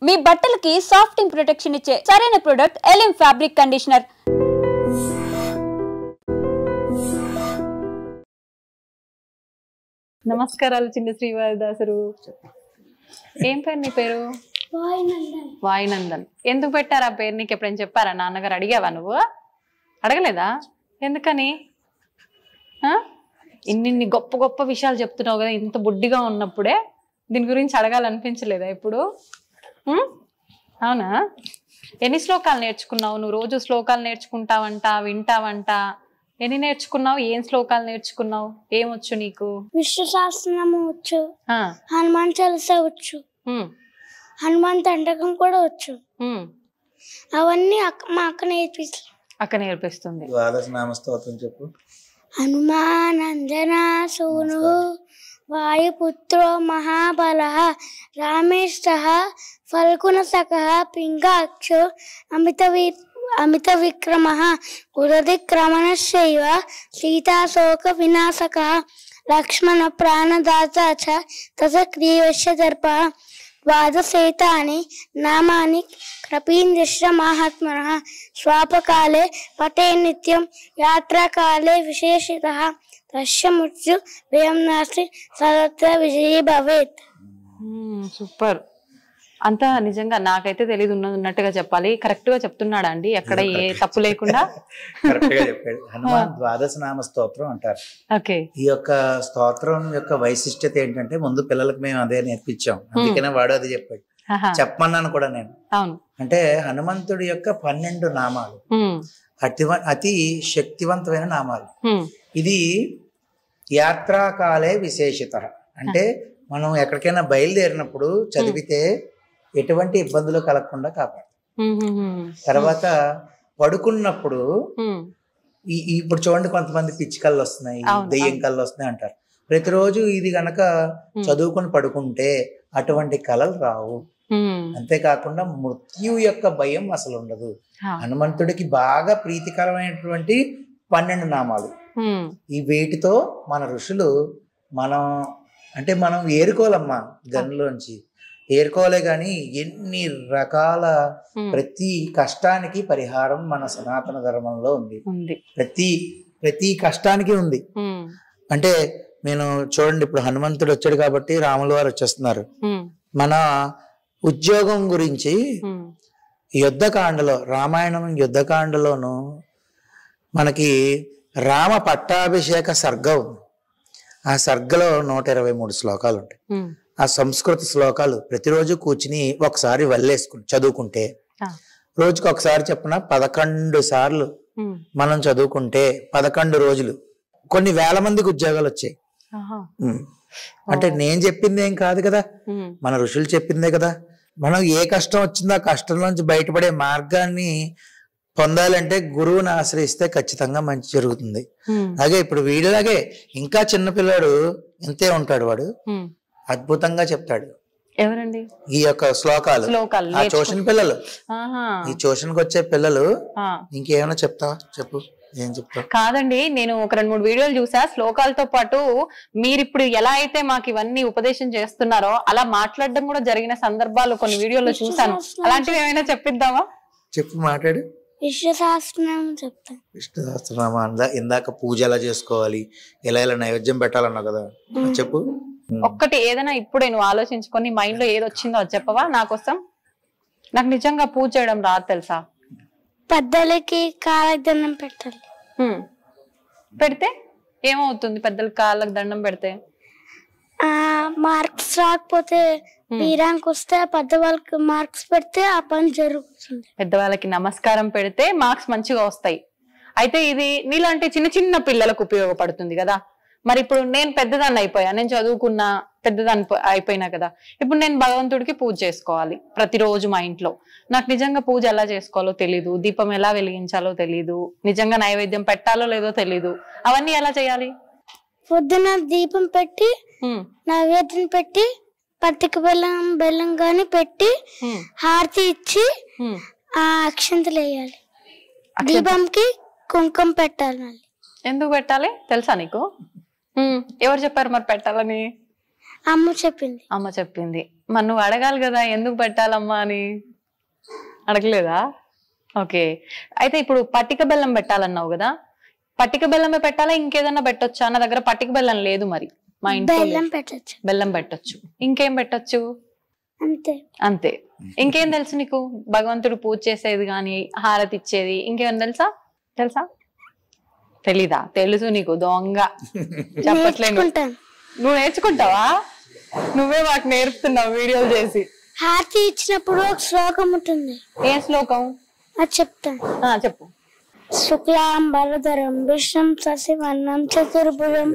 మీ బట్టలకి సాఫ్టింగ్ ప్రొటెక్షన్ ఇచ్చే సరైన ప్రొడక్ట్ ఎలిమ్ ఫ్యాబ్రిక్ కండిషనర్. నమస్కారాలు చిన్న శ్రీవారిదాసరు. ఏం పేరు నీ పేరు? వాయునందన్. ఎందుకు పెట్టారు ఆ పేరు? నీకు ఎప్పుడైనా చెప్పారా? నాన్నగారు అడిగావా? నువ్వు అడగలేదా? ఎందుకని? ఇన్ని గొప్ప గొప్ప విషయాలు చెప్తున్నావు కదా, ఇంత బుడ్డిగా ఉన్నప్పుడే దీని గురించి అడగాలనిపించలేదా ఇప్పుడు? అవునా? ఎన్ని శ్లోకాలు నేర్చుకున్నావు నువ్వు? రోజు శ్లోకాలు నేర్చుకుంటావంట, వింటావంట. ఎన్ని నేర్చుకున్నావు? ఏం శ్లోకాలు నేర్చుకున్నావు? ఏమొచ్చు నీకు? విష్ణు సహస్రనామం వచ్చు, హనుమాన్ చాలీసా వచ్చు, హనుమాన్ దండకం కూడా వచ్చు. అవన్నీ మా అక్క నేర్పిస్తుంది. అక్క నేర్పిస్తుంది. ద్వాదశ నామ స్తోత్రం చెప్పు. హనుమానందనా సూను వాయుపుత్రో మహాబలః రామేష్టః ఫల్గుణసఖః పింగాక్షో అమిత విక్రమః ఉదధిక్రమణశ్చైవ సీతాశోక వినాశకః లక్ష్మణ ప్రాణదాత చ తసగ్రీవస్య దర్పః ద్వాదశేతాని నామాని కపీంద్రశ్చ మహాత్మనః స్వాపకాలే పఠే నిత్యం యాత్రాకాలే విశేషితః తస్య మృత్యు భయం నాస్తి సర్వత్ర విజయీ భవేత్. సూపర్. అంతా నిజంగా నాకైతే తెలియదు, ఉన్నట్టుగా చెప్పాలి. కరెక్ట్ గా చెప్తున్నాడా అండి? ఎక్కడ ఏ తప్పు లేకుండా కరెక్ట్ గా చెప్పాడు. హనుమాన్ ద్వాదశ నామ స్తోత్రం అంటారు. ఓకే. ఈ యొక్క స్తోత్రం యొక్క వైశిష్టత ఏంటంటే, ముందు పిల్లలకు మేము అదే నేర్పించాం, అందుకనే వాడు అది చెప్పాడు. చెప్పమన్నాను కూడా నేను. అవును. అంటే హనుమంతుడి యొక్క 12 నామాలు అతి శక్తివంతమైన నామాలు. ఇది యాత్రాకాలే విశేషిత. అంటే మనం ఎక్కడికైనా బయలుదేరినప్పుడు చదివితే ఎటువంటి ఇబ్బందులు కలగకుండా కాపాడు. తర్వాత పడుకున్నప్పుడు ఇప్పుడు చూడండి, కొంతమంది పిచ్చి కళ్ళు వస్తున్నాయి, దెయ్యం కళ్ళు వస్తున్నాయి అంటారు. ప్రతిరోజు ఇది గనక చదువుకుని పడుకుంటే అటువంటి కళలు రావు. అంతేకాకుండా మృత్యు యొక్క భయం అసలు ఉండదు. హనుమంతుడికి బాగా ప్రీతికరమైనటువంటి 12 నామాలు. ఈ వీటితో మన ఋషులు మనం ఏరుకోవాలమ్మా, గన్లోంచి ఏరుకోలే గాని ఎన్ని రకాల ప్రతి కష్టానికి పరిహారం మన సనాతన ధర్మంలో ఉంది. ప్రతి కష్టానికి ఉంది. అంటే నేను చూడండి, ఇప్పుడు హనుమంతుడు వచ్చాడు కాబట్టి రాముల వారు వచ్చేస్తున్నారు. మన ఉద్యోగం గురించి యుద్ధకాండలో, రామాయణం యుద్ధకాండలోను మనకి రామ పట్టాభిషేక సర్గం. ఆ సర్గలో 123 శ్లోకాలు ఉంటాయి. ఆ సంస్కృత శ్లోకాలు ప్రతిరోజు కూర్చుని ఒకసారి వల్లేసుకుని చదువుకుంటే, రోజుకి ఒకసారి చెప్పిన 11 సార్లు మనం చదువుకుంటే 11 రోజులు కొన్ని వేల మందికి ఉద్యోగాలు వచ్చాయి. అంటే నేను చెప్పింది ఏం కాదు కదా, మన ఋషులు చెప్పిందే కదా. మనం ఏ కష్టం వచ్చిందో ఆ కష్టం నుంచి బయటపడే మార్గాన్ని పొందాలంటే గురువుని ఆశ్రయిస్తే ఖచ్చితంగా మంచి జరుగుతుంది. అలాగే ఇప్పుడు వీడిలాగే ఇంకా చిన్నపిల్లాడు ఇంతే ఉంటాడు, వాడు అద్భుతంగా చెప్తాడు. ఎవరండి? ఈ యొక్క శ్లోకాలు ఆ ట్యూషన్ పిల్లలు, ఈ ట్యూషన్కి వచ్చే పిల్లలు. ఇంకేమైనా చెప్తావా? చెప్పు. ఏం చెప్తావు? కాదండి, నేను ఒక 2-3 వీడియోలు చూసా. శ్లోకాలతో పాటు మీరు ఇప్పుడు ఎలా అయితే మాకు ఇవన్నీ ఉపదేశం చేస్తున్నారో అలా మాట్లాడడం కూడా జరిగిన సందర్భాలు కొన్ని వీడియోలో చూసాను. అలాంటివి ఏమైనా చెప్పిద్దామా? చెప్పు, మాట్లాడు. విష్ణు సహస్రనామం చెప్తాను. విష్ణు సహస్రనామం ఇందాక పూజ ఎలా చేసుకోవాలి, ఎలా నైవేద్యం పెట్టాలన్నావు కదా, చెప్పు. ఒక్కటి ఏదైనా ఇప్పుడే నువ్వు ఆలోచించుకొని మైండ్ లో ఏది వచ్చిందో అది చెప్పవా నా కోసం? నాకు నిజంగా పూజ చేయడం రాదు తెలుసా. పెద్దలకి కాళ్ళకి దండం పెట్టాలి. పెడితే ఏమవుతుంది? పెద్దలకి కాళ్ళకి దండం పెడితే మార్క్స్ రాకపోతే వీరానికి వస్తే పెద్దవాళ్ళకి మార్క్స్ పెడితే ఆ పని జరుగుతుంది. పెద్దవాళ్ళకి నమస్కారం పెడితే మార్క్స్ మంచిగా వస్తాయి. అయితే ఇది నీలాంటి చిన్న చిన్న పిల్లలకు ఉపయోగపడుతుంది కదా. మరి ఇప్పుడు నేను పెద్దదాన్ని అయిపోయా, నేను చదువుకున్నా, పెద్దదాన్ని అయిపోయినా కదా. ఇప్పుడు నేను భగవంతుడికి పూజ చేసుకోవాలి ప్రతిరోజు మా ఇంట్లో. నాకు నిజంగా పూజ ఎలా చేసుకోవాలో తెలీదు, దీపం ఎలా వెలిగించాలో తెలీదు, నిజంగా నైవేద్యం పెట్టాలో లేదో తెలీదు. అవన్నీ ఎలా చేయాలి? పొద్దున దీపం పెట్టి నైవేద్యం పెట్టి పత్తిక బెల్లం గాని పెట్టి హారతి ఇచ్చి ఆ అక్షంతలు వేయాలి. దీపంకి కుంకుమ పెట్టాలి. ఎందుకు పెట్టాలి తెలుసా నీకు? ఎవరు చెప్పారు మరి పెట్టాలని? అమ్మ చెప్పింది. అమ్మ చెప్పింది. మరి నువ్వు అడగాలి కదా ఎందుకు పెట్టాలమ్మా అని. అడగలేదా? ఓకే. అయితే ఇప్పుడు పట్టిక బెల్లం పెట్టాలన్నావు కదా, పట్టిక బెల్లమే పెట్టాలా ఇంకేదన్నా పెట్టొచ్చా? నా దగ్గర పట్టిక బెల్లం లేదు మరి మా ఇంట్లో. బెల్లం పెట్టొచ్చు. ఇంకేం పెట్టొచ్చు? అంతే. ఇంకేం తెలుసు నీకు? భగవంతుడు పూజ చేసేది గాని, హారతి ఇచ్చేది ఇంకేమైనా తెలుసా? తెలీదా? తెలుసు నీకు, దొంగ చెప్పట్లేదు. నువ్వు నేర్చుకుంటావా? నువ్వే మాకు నేర్పుతున్నావు వీడియోలు చేసి. హారతి ఇచ్చినప్పుడు ఒక శ్లోకం ఉంటుంది. ఏ శ్లోకం? అది చెప్తాను. చెప్పు. శుక్లాంబరధరం విష్ణుం శశివర్ణం చతుర్భుజం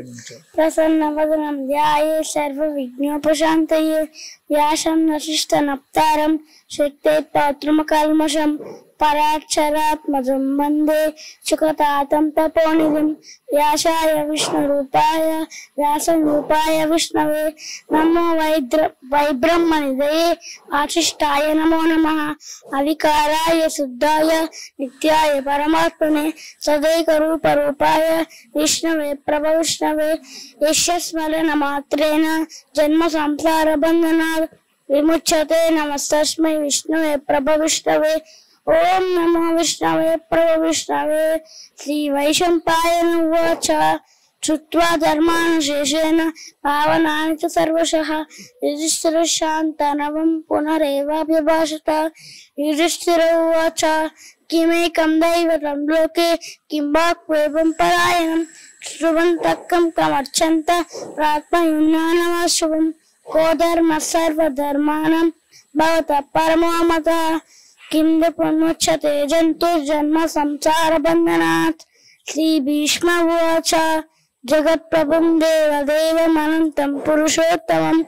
ప్రసన్నవదనం ధ్యాయే సర్వ విఘ్నోపశాంతయే వ్యాసం వశిష్ఠ నప్తారం శక్తే పౌత్రమకల్మషం పరాక్షరాత్మజం వందే సుఖతాతం తపోనిధిం వ్యాసాయ విష్ణురూపాయ వ్యాసరూపాయ విష్ణవే నమో వైబ్రహ్మనిధయే వాసిష్ఠాయ నమో నమః అవికారాయ శుద్ధాయ నిత్యాయ పరమాత్మనే సదైక రూపాయ విష్ణవే ప్రభవిష్ణవే యస్య స్మరణ మాత్రేణ జన్మ సంసార బంధనాత్ విముచ్యతే నమస్తస్మై విష్ణవే ప్రభవిష్ణవే ఓం నమో విష్ణవే ప్రభవిష్ణవే. శ్రీ వైశంపాయన ఉవాచ శ్రుత్వా ధర్మానుశేషేణ పావనాని చ సర్వశః యుధిష్ఠిరః శాంతనవం పునరేవాభ్యభాషత. యుధిష్ఠిర ఉవాచ కిమేకం దైవతం లోకే కిం వాక్వేవం పరాయణం శృణ్వంతః కం కమర్చంత ప్రాత్మయుజ్ఞానమాశుభం కో ధర్మ సర్వధర్మాణం భవతః పరమో మతః కిం పునముచ్యతే జంతుర్జన్మ సంసార బంధనాత్. శ్రీ భీష్మ ఉవాచ జగత్ప్రభుం దేవదేవమనంతం పురుషోత్తమం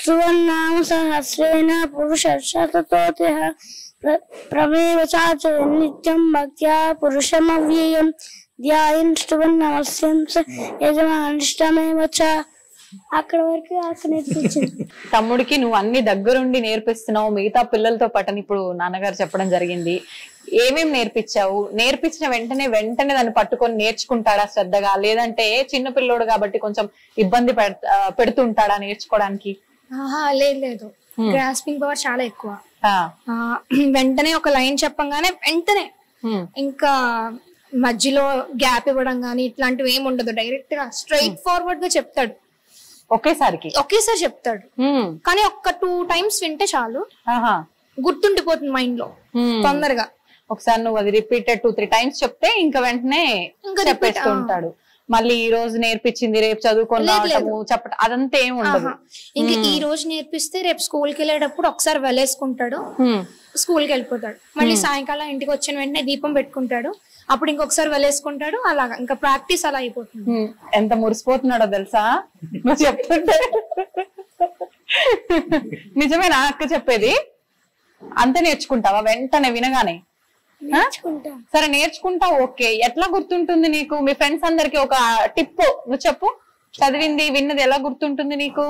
సువర్ణామ సహస్రేణ పురుషశతతోతిః ప్రమేవ చాచయ నిత్యం భక్త్యా పురుషమవ్యయం ధ్యాయన్ స్తువన్నమస్యం యజమానిష్టమేవ చ. అక్కడ వరకు నేర్పించింది. తమ్ముడికి నువ్వు అన్ని దగ్గరుండి నేర్పిస్తున్నావు, మిగతా పిల్లలతో పాటు ఇప్పుడు నాన్నగారు చెప్పడం జరిగింది. ఏమేం నేర్పించావు? నేర్పించిన వెంటనే దాన్ని పట్టుకొని నేర్చుకుంటాడా శ్రద్ధగా, లేదంటే చిన్న పిల్లోడు కాబట్టి కొంచెం ఇబ్బంది పెడుతుంటాడా నేర్చుకోవడానికి? లేదు, గ్రాస్పింగ్ పవర్ చాలా ఎక్కువ. వెంటనే ఒక లైన్ చెప్పంగానే వెంటనే, ఇంకా మధ్యలో గ్యాప్ ఇవ్వడం గానీ ఇట్లాంటివి ఏమి ఉండదు. డైరెక్ట్ గా స్ట్రైట్ ఫార్వర్డ్ గా చెప్తాడు. ఒకేసారి చెప్తాడు, కానీ ఒక్క 2 times వింటే చాలు, గుర్తుండిపోతుంది మైండ్ లో తొందరగా. ఒకసారి నువ్వు అది రిపీటెడ్ 2-3 times చెప్తే ఇంకా వెంటనే చెప్పేస్తూ ఉంటాడు. మళ్ళీ ఈ రోజు నేర్పించింది రేపు చదువుకొని రావటము చెప్పటం అదంతా ఏమి ఉండదు. ఇంకా ఈ రోజు నేర్పిస్తే రేపు స్కూల్ కి వెళ్ళేటప్పుడు ఒకసారి వెళ్ళేసుకుంటాడు, స్కూల్ కి వెళ్ళిపోతాడు. మళ్ళీ సాయంకాలం ఇంటికి వచ్చిన వెంటనే దీపం పెట్టుకుంటాడు, అప్పుడు ఇంకొకసారి వెళ్ళేసుకుంటాడు. అలాగా ఇంకా ప్రాక్టీస్ అలా అయిపోతుంది. ఎంత మురిసిపోతున్నాడో తెలుసా నువ్వు చెప్తుంటే. నిజమేనా అక్క చెప్పేది? అంతే నేర్చుకుంటావా వెంటనే వినగానే? సరే నేర్చుకుంటావు, ఓకే. ఎట్లా గుర్తుంటుంది నీకు? మీ ఫ్రెండ్స్ అందరికి ఒక టిప్ నువ్వు చెప్పు. చదివింది విన్నది ఎలా గుర్తుంటుంది నీకు?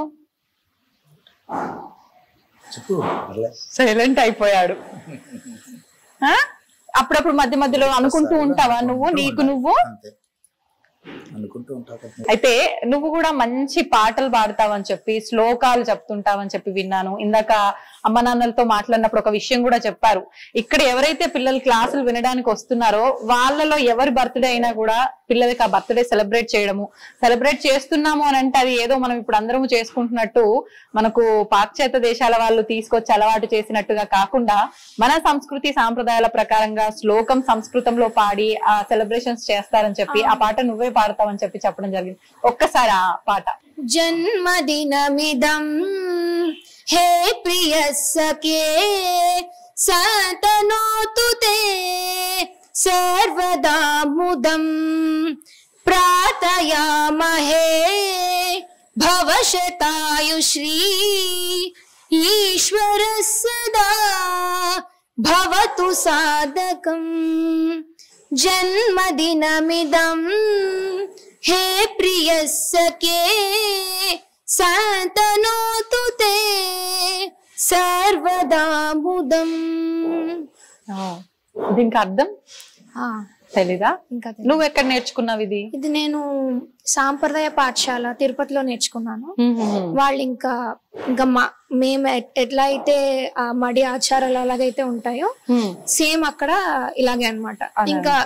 సైలెంట్ అయిపోయాడు. అప్పుడప్పుడు మధ్య మధ్యలో అనుకుంటూ ఉంటావా నువ్వు నీకు నువ్వు? అయితే నువ్వు కూడా మంచి పాటలు పాడతావని చెప్పి, శ్లోకాలు చెప్తుంటావని చెప్పి విన్నాను. ఇందాక అమ్మ నాన్నలతో మాట్లాడినప్పుడు ఒక విషయం కూడా చెప్పారు. ఇక్కడ ఎవరైతే పిల్లలు క్లాసులు వినడానికి వస్తున్నారో వాళ్ళలో ఎవరి బర్త్డే అయినా కూడా పిల్లలకి ఆ బర్త్డే సెలబ్రేట్ చేస్తున్నాము అని అంటే అది ఏదో మనం ఇప్పుడు అందరము చేసుకుంటున్నట్టు మనకు పాశ్చాత్య దేశాల వాళ్ళు తీసుకొచ్చి అలవాటు చేసినట్టుగా కాకుండా మన సంస్కృతి సాంప్రదాయాల ప్రకారంగా శ్లోకం సంస్కృతంలో పాడి ఆ సెలబ్రేషన్స్ చేస్తారని చెప్పి ఆ పాట నువ్వే పాడతావని చెప్పి చెప్పడం జరిగింది. ఒక్కసారి ఆ పాట. జన్మదినమిదం హే ప్రియ సఖే సతనోతు తే సర్వదా ముదం ప్రార్థయామహే భవశతాయుశ్రీ ఈశ్వర సదా భవతు సాధకం. జన్మదినమిదం హే ప్రియ సఖే సతనోతు తే సర్వదా ముదం. దీనికి అర్థం తెలీదా? ఇంకా నువ్వు ఎక్కడ నేర్చుకున్నావు ఇది? ఇది నేను సాంప్రదాయ పాఠశాల తిరుపతిలో నేర్చుకున్నాను. వాళ్ళు ఇంకా మేము ఎట్లా అయితే ఆ మడి ఆచారాలు అలాగైతే ఉంటాయో సేమ్ అక్కడ ఇలాగే అన్నమాట. ఇంకా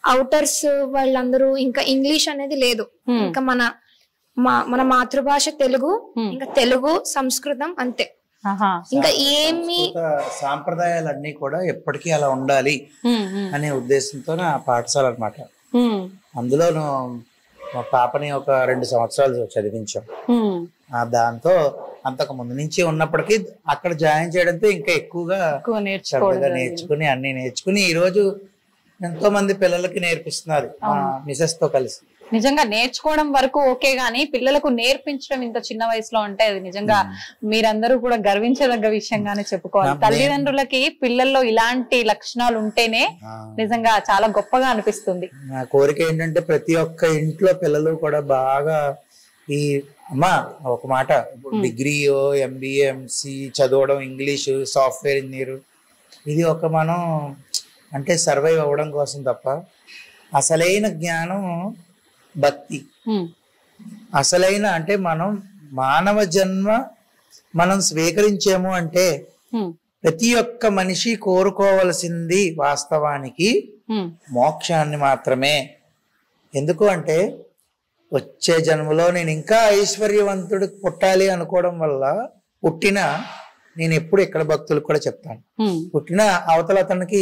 అవుటర్స్ వాళ్ళందరూ ఇంకా ఇంగ్లీష్ అనేది లేదు. ఇంకా మన మాతృభాష తెలుగు, ఇంకా తెలుగు సంస్కృతం అంతే. ఇంకా ఏమి సాంప్రదాయాలన్నీ కూడా ఎప్పటికీ అలా ఉండాలి అనే ఉద్దేశంతో నా పాఠశాల అన్నమాట. అందులోను మా పాపని ఒక 2 సంవత్సరాలు చదివించాం. దాంతో అంతకు ముందు నుంచి ఉన్నప్పటికీ అక్కడ జాయిన్ చేయడంతో ఇంకా ఎక్కువగా నేర్చుకుని అన్ని నేర్చుకుని ఈ రోజు ఎంతో మంది పిల్లలకి నేర్పిస్తున్నారు మిసెస్ తో కలిసి. నిజంగా నేర్చుకోవడం వరకు ఓకే గానీ పిల్లలకు నేర్పించడం ఇంత చిన్న వయసులో అంటే అది నిజంగా మీరందరూ కూడా గర్వించదగ్గ విషయంగానే చెప్పుకోవాలి. తల్లిదండ్రులకి పిల్లల్లో ఇలాంటి లక్షణాలు ఉంటేనే నిజంగా చాలా గొప్పగా అనిపిస్తుంది. నా కోరిక ఏంటంటే ప్రతి ఒక్క ఇంట్లో పిల్లలు కూడా బాగా ఈ అమ్మా ఒక మాట డిగ్రీయో MBA MC చదవడం, ఇంగ్లీషు, సాఫ్ట్వేర్ ఇంజనీర్, ఇది ఒక మనం అంటే సర్వైవ్ అవ్వడం కోసం తప్ప అసలైన జ్ఞానం భక్తి. అసలైన అంటే మనం మానవ జన్మ మనం స్వీకరించాము అంటే ప్రతి ఒక్క మనిషి కోరుకోవలసింది వాస్తవానికి మోక్షాన్ని మాత్రమే. ఎందుకు అంటే వచ్చే జన్మలో నేను ఇంకా ఐశ్వర్యవంతుడు పుట్టాలి అనుకోవడం వల్ల నేను ఎప్పుడు ఇక్కడ భక్తులకు కూడా చెప్తాను, పుట్టిన అవతల అతనికి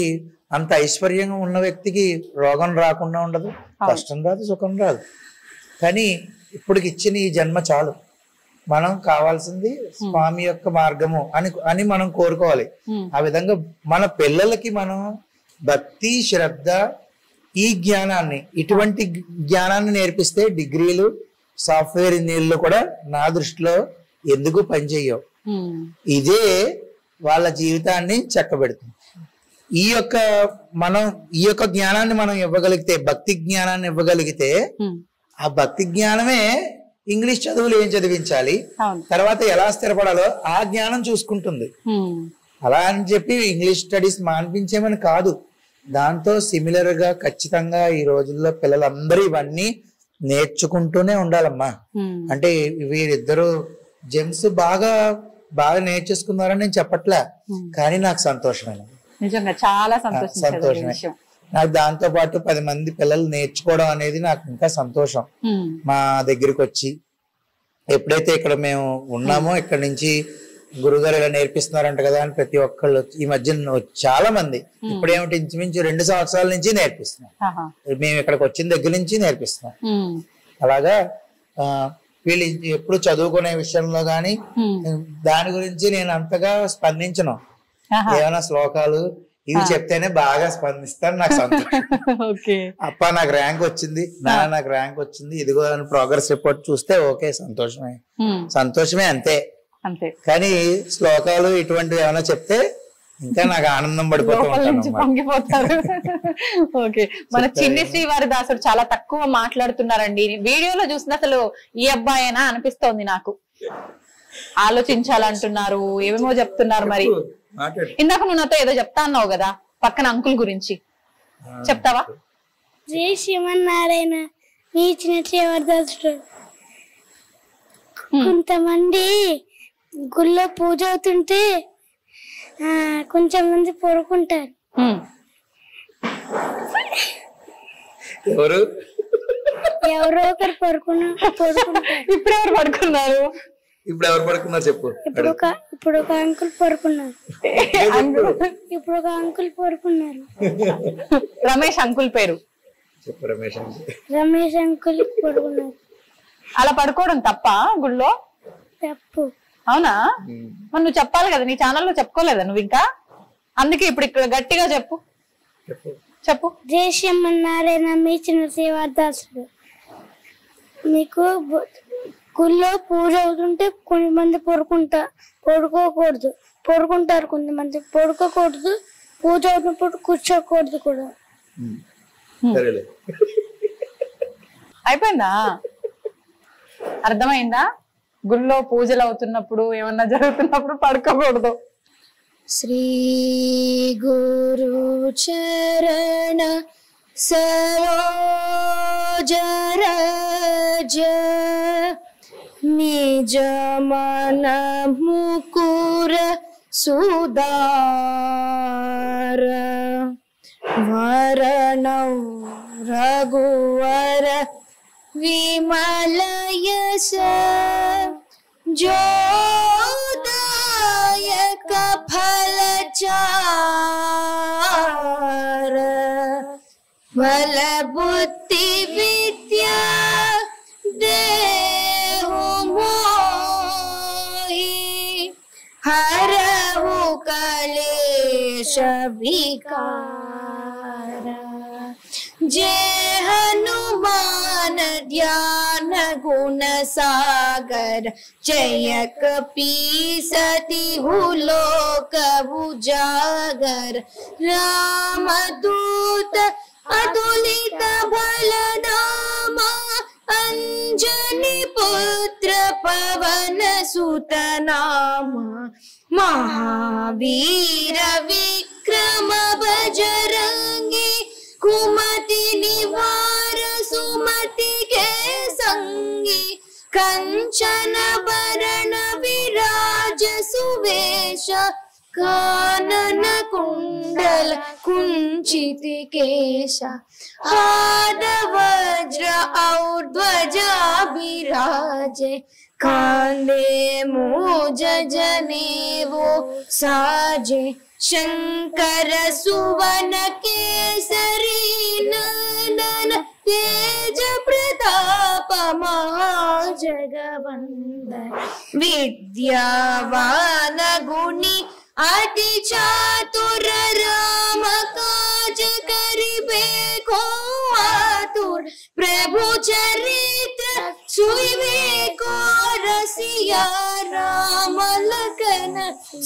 అంత ఐశ్వర్యంగా ఉన్న వ్యక్తికి రోగం రాకుండా ఉండదు, కష్టం రాదు, సుఖం రాదు. కానీ ఇప్పటికి ఇచ్చిన ఈ జన్మ చాలు, మనం కావాల్సింది స్వామి యొక్క మార్గము అని మనం కోరుకోవాలి. ఆ విధంగా మన పిల్లలకి మనం భక్తి, శ్రద్ధ, ఈ జ్ఞానాన్ని, ఇటువంటి జ్ఞానాన్ని నేర్పిస్తే డిగ్రీలు, సాఫ్ట్వేర్ ఇంజనీర్లు కూడా నా దృష్టిలో ఎందుకు పనిచేయవు. ఇదే వాళ్ళ జీవితాన్ని చక్కబెడుతుంది. ఈ యొక్క జ్ఞానాన్ని మనం ఇవ్వగలిగితే, భక్తి జ్ఞానాన్ని ఇవ్వగలిగితే ఆ భక్తి జ్ఞానమే ఇంగ్లీష్ చదువులు ఏం చదివించాలి, తర్వాత ఎలా స్థిరపడాలో ఆ జ్ఞానం చూసుకుంటుంది. అలా అని చెప్పి ఇంగ్లీష్ స్టడీస్ మాన్పించేమని కాదు, దాంతో సిమిలర్ గా ఖచ్చితంగా ఈ రోజుల్లో పిల్లలందరూ ఇవన్నీ నేర్చుకుంటూనే ఉండాలమ్మా. అంటే వీరిద్దరు జెమ్స్ బాగా నేర్చేసుకున్నారని నేను చెప్పట్లే, కానీ నాకు సంతోషమైన నిజంగా చాలా సంతోషమే. నాకు దాంతో పాటు 10 మంది పిల్లలు నేర్చుకోవడం అనేది నాకు ఇంకా సంతోషం. మా దగ్గరికి వచ్చి ఎప్పుడైతే ఇక్కడ మేము ఉన్నామో, ఇక్కడ నుంచి గురుగారు ఇలా నేర్పిస్తున్నారంట కదా అని ప్రతి ఒక్కళ్ళు ఈ మధ్య చాలా మంది ఇప్పుడేమిటి ఇంచుమించు 2 సంవత్సరాల నుంచి నేర్పిస్తున్నాం. మేము ఇక్కడికి వచ్చిన దగ్గర నుంచి నేర్పిస్తున్నాం. అలాగా వీళ్ళు ఎప్పుడు చదువుకునే విషయంలో గాని దాని గురించి నేను అంతగా స్పందించను. ఏమైనా శ్లోకాలు ఇవి చెప్తేనే బాగా స్పందిస్తాను, నాకు సంతోషం. అప్ప నాకు ర్యాంక్ వచ్చింది, నాకు ర్యాంక్ వచ్చింది, ఇదిగో అని ప్రోగ్రెస్ రిపోర్ట్ చూస్తే ఓకే, సంతోషమే అంతే. కానీ శ్లోకాలు ఇటువంటివి ఏమైనా చెప్తే ఇంకా నాకు ఆనందం పొంగిపోతారు. ఓకే, మన చిన్ని శ్రీవారి దాసుడు చాలా తక్కువ మాట్లాడుతున్నారండి. వీడియోలో చూసిన అసలు ఈ అబ్బాయేనా అనిపిస్తోంది నాకు. ఆలోచించాలంటున్నారు, ఏమేమో చెప్తున్నారు. మరి ఇందాక నువ్వు నాతో ఏదో చెప్తా అన్నావు కదా పక్కన అంకుల్ గురించి, చెప్తావా? జై శ్రీమన్నారాయణ. మీ చిన్న శ్రీవారి దాసుడు కొంతమంది గుళ్ళో పూజ అవుతుంటే కొంచెం మంది పడుకుంటారు. ఎవరో ఒకరు పడుకుంటారు. ఇప్పుడు ఎవరు పడుకున్నారు? చెప్పు. ఇప్పుడు ఒక అంకుల్ పడుకున్నారు. రమేష్ అంకుల్ పేరు రమేష్ అంకుల్ పడుకున్నారు. అలా పడుకోవడం తప్ప గుళ్ళో? తప్పు. అవునా? మరి నువ్వు చెప్పాలి కదా, నీ ఛానల్లో చెప్పుకోలేదా నువ్వు ఇంకా? అందుకే ఇప్పుడు ఇక్కడ గట్టిగా చెప్పు. జై శ్రీమన్నారాయణ. మీ చిన్న శ్రీవారి దాసుడు. మీకు గుళ్ళో పూజ అవుతుంటే కొంతమంది పడుకోకూడదు, పడుకుంటారు. కొంతమంది పడుకోకూడదు, పూజ అవుతున్నప్పుడు కూర్చోకూడదు కూడా. అయిపోయిందా? అర్థమైందా? గుళ్ళో పూజలు అవుతున్నప్పుడు ఏమన్నా జరుగుతున్నప్పుడు పడుకోకూడదు. శ్రీ గురు చరణ सरोज रज निज मन मुकुर सुदार वरणौ रघुवर विमल यश जोदायक फल चार बल बुद्धि विद्या देहु मोहि हरहु कलेश विकार जय हनुमान ध्यान गुण सागर जय कपीसतिहु लोक उजागर रामदूत अतुलित बल धामा अंजनी पुत्र पवन सुत नामा महावीर विक्रम बजरंगी कुमति निवार सुमति के संगी कंचन बरण विराज सुवेश कानन कुंडल कुंचित केश हाथ वज्र और ध्वजा विराजे कांधे मूज जनेऊ साजे शंकर सुवन केसरी नंदन तेज प्रताप महाजगवंदन विद्यावान गुणी अति चातुर राम काज करिबे को आतुर प्रभु चरित्र सुइबे को रसिया राम लखन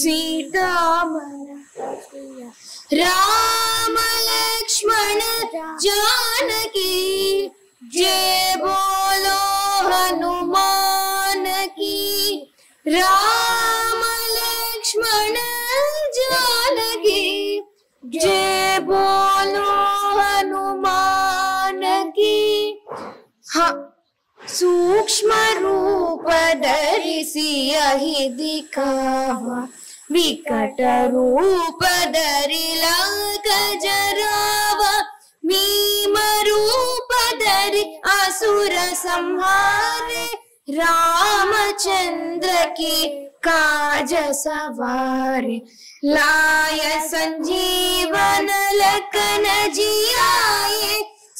सीता मन राम लक्ष्मण जानकी जय बोलो हनुमान की राम लक्ष्मण जानकी जय बोलो हनुमान की सूक्ष्म रूप धरिसि यहि दिखावा विकट रूप धरि लंक जरावा भीम रूप धरि असुर संहारे रामचंद्र की काज सवारे लाय संजीवन लखन जियाए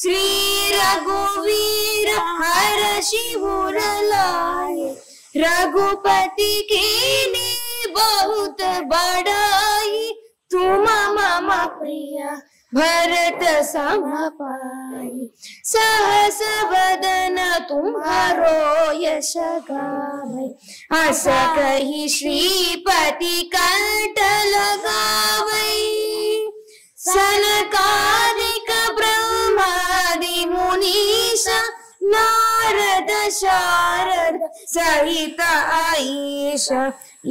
श्री रघुवीर हर्षि उर लाए रघुपति कीन्ही बहुत बड़ाई तुम मम प्रिय भरत सम पाई सहस वदन तुम्हारो यश गावै अस कहि श्रीपति कंठ लगावै सनकादिक ब्रह्मादि मुनीश नारद शारद सहित आईश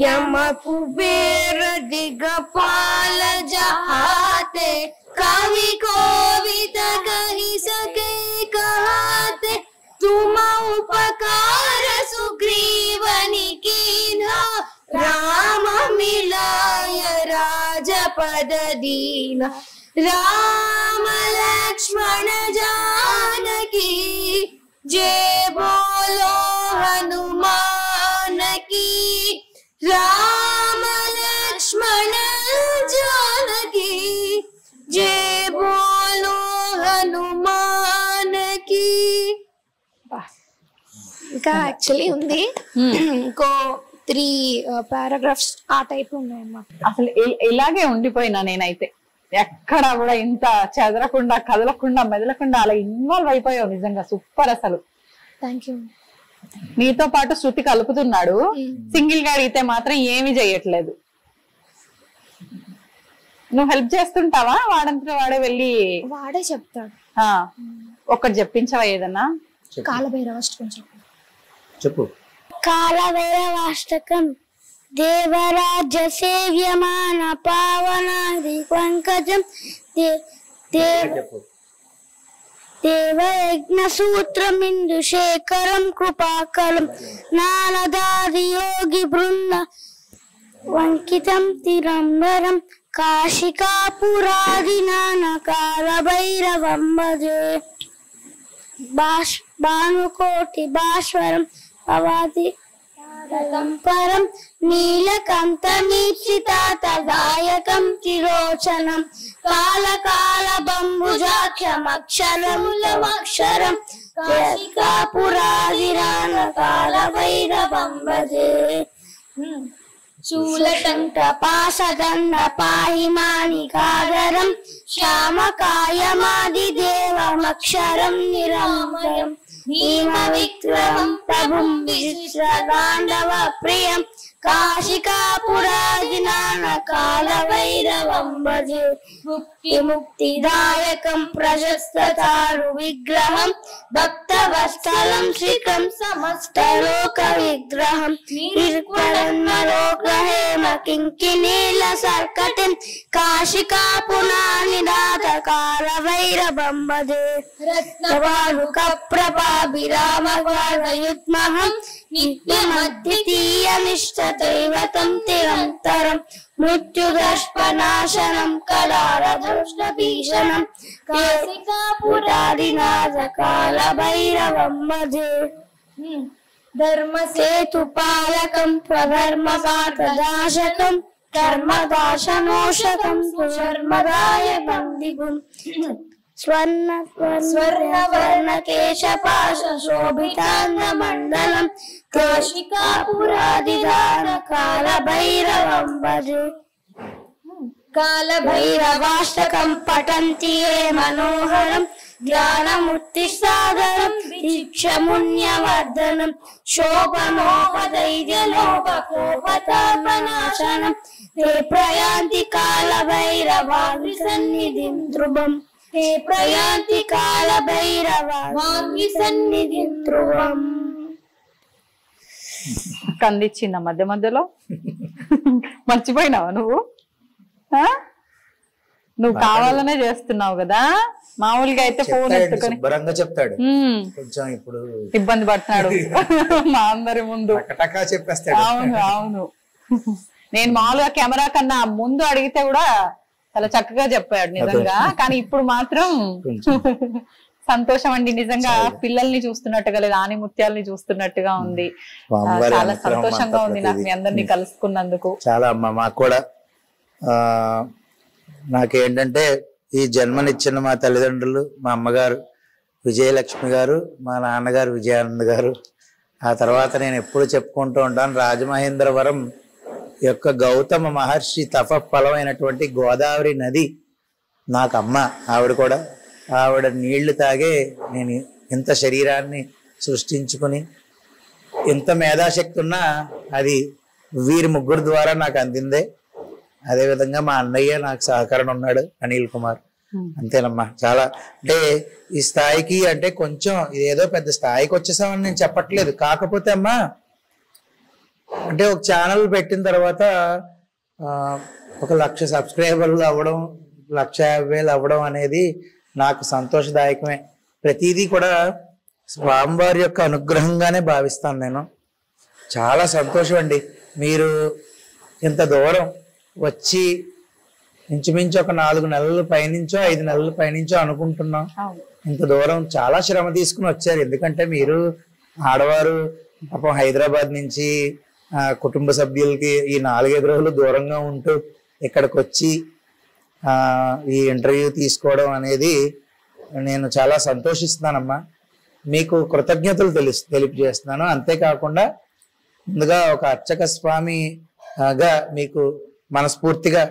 यम कुबेर दिगपाल जहाते कवि कोविद कहि सके कहते तुम उपकार सुग्रीवनि कीन्हा राम मिलाय राजपद दीना राम लक्ष्मण जानकी जय बोलो हनुमान की राम लक्ष्मण जानकी जय बोलो हनुमान की ఇంకా యాక్చువల్లీ ఉంది ఇంకో 3 పారాగ్రాఫ్స్ ఆ టైప్ ఉన్నాయన్నమాట. అసలు ఇలాగే ఉండిపోయినా నేనైతే ఎక్కడ కూడా ఇంత చెదరకుండా కదలకుండా మెదలకుండా అలా ఇన్వాల్వ్ అయిపోయావు. నిజంగా సూపర్. అసలు థ్యాంక్ యూ. నీతో పాటు శృతి కలుపుతున్నాడు, సింగిల్ గా అడిగితే మాత్రం ఏమీ చెయ్యట్లేదు. నువ్వు హెల్ప్ చేస్తుంటావా? వాడంతా వాడే వెళ్ళి వాడే చెప్తాడు. ఒక్కటి చెప్పించవా ఏదన్నా? కాలభైరవాష్టకం చెప్పు. కాలభైరవాష్టకం దేవరాజ్య సేవ్యమాన పావనాది పంకజం దేవయజ్ఞ సూత్రమిందు శేఖరం కృపాకరం నారదాది యోగి బృంద వంకితం తిరంబరం కాశికాపురాది నానకాల భైరవం భజే భానుకోటి భాస్వరం పవాది పరం నీలకంఠమీక్షితాతగాయకం త్రిలోచనం కాళకాల బంబుజాక్షమక్షరములమక్షరం కాశికాపురాదిరానకాల భైరవం భజే శూలకంఠ పాశదండ పాహి మాణికాధరం శ్యామకాయమాది దేవమక్షరం నిరామయం భీమ విక్రమం ప్రభుం విశ్రగాండవ ప్రియం కాశికాపురాదినానకాల భైరవం భజే ముక్తిదాయకం ప్రశస్తతారు విగ్రహం భక్తవత్సలం శ్రీకం సమస్తలోక విగ్రహం నిర్మలోకహేమ కింకినీల సర్కటిం కాశికాపురానిదాతకాల భైరవం భజే రత్నవాలుక ప్రభాభిరామయుగ్మహం నిత్యమద్వితీయమిష్టదైవతం తిరంతరం మృత్యుదర్శనాశనం కళారదృష్టభీషణం కాశికాపురాదినాథకాల భైరవం భజే ధర్మసేతుపాలకం స్వధర్మపార్థదాశకం ధర్మదాశనోషకం స్వర్మదాయకం దిగుం స్వర్ణ కేశపాశ శోభితాంగమండలం కాశికాపురాదిదానకాల భైరవం భజే కాల భైరవాష్టకం పఠంతి ఏ మనోహరం జ్ఞానముత్తిసాగరం దీక్షముణ్యవర్ధనం శోభనోపదైర్యలోపకోపతాపనాశనం తే ప్రయాంతి కాల భైరవాగ్ని సన్నిధిం ధ్రువం తే ప్రయాంతి కాల భైరవాగ్ని సన్నిధిం ధ్రువం. కందిచ్చింద మధ్య మధ్యలో మర్చిపోయినావా నువ్వు? నువ్వు కావాలనే చేస్తున్నావు కదా. మామూలుగా అయితే ఫోన్ ఎత్తుకొని శుభ్రంగా చెప్తాడు, కొంచెం ఇప్పుడు ఇబ్బంది పడుతున్నాడు మా అందరి ముందు చెప్పేస్తాడు. అవును అవును, నేను మామూలుగా కెమెరా కన్నా ముందు అడిగితే కూడా చాలా చక్కగా చెప్పాడు నిజంగా. కానీ ఇప్పుడు మాత్రం సంతోషం అండి, నిజంగా పిల్లల్ని చూస్తున్నట్టుగా లేదు, ఆనిముత్యాలని చూస్తున్నట్టుగా ఉంది. చాలా సంతోషంగా ఉంది నాకు మీ అందరినీ కలుసుకున్నందుకు. చాలా అమ్మ మాకు కూడా. నాకేంటంటే ఈ జన్మనిచ్చిన మా తల్లిదండ్రులు, మా అమ్మగారు విజయలక్ష్మి గారు, మా నాన్నగారు విజయానంద్ గారు. ఆ తర్వాత నేను ఎప్పుడు చెప్పుకుంటూ ఉంటాను, రాజమహేంద్రవరం యొక్క గౌతమ మహర్షి తప ఫలమైనటువంటి గోదావరి నది నాకు అమ్మ. ఆవిడ కూడా, ఆవిడ నీళ్లు తాగే నేను ఇంత శరీరాన్ని సృష్టించుకుని ఎంత మేధాశక్తి ఉన్నా అది వీరి ముగ్గురు ద్వారా నాకు అందిందే. అదేవిధంగా మా అన్నయ్య నాకు సహకరణ ఉన్నాడు, అనిల్ కుమార్. అంతేనమ్మా. చాలా అంటే ఈ స్థాయికి అంటే కొంచెం ఇదేదో పెద్ద స్థాయికి వచ్చేసామని నేను చెప్పట్లేదు. కాకపోతే అమ్మా అంటే ఒక ఛానల్ పెట్టిన తర్వాత 1,00,000 సబ్స్క్రైబర్లు అవ్వడం, 1,50,000 అవ్వడం అనేది నాకు సంతోషదాయకమే. ప్రతిదీ కూడా స్వామివారి యొక్క అనుగ్రహంగానే భావిస్తాను నేను. చాలా సంతోషం అండి. మీరు ఇంత దూరం వచ్చి ఇంచుమించు ఒక 4 నెలల పైనుంచో 5 నెలల పైనుంచో అనుకుంటున్నాం. ఇంత దూరం చాలా శ్రమ తీసుకుని వచ్చారు. ఎందుకంటే మీరు ఆడవారు పాపం హైదరాబాద్ నుంచి కుటుంబ సభ్యులకి ఈ 4-5 రోజులు దూరంగా ఉంటూ ఇక్కడికి వచ్చి ఈ ఇంటర్వ్యూ తీసుకోవడం అనేది నేను చాలా సంతోషిస్తున్నానమ్మా. మీకు కృతజ్ఞతలు తెలియజేస్తున్నాను. అంతేకాకుండా ముందుగా ఒక అర్చక స్వామిగా మీకు మనస్ఫూర్తిగా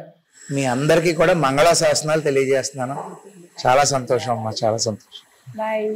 మీ అందరికీ కూడా మంగళాశాసనాలు తెలియజేస్తున్నాను. చాలా సంతోషం అమ్మా, చాలా సంతోషం. బాయ్.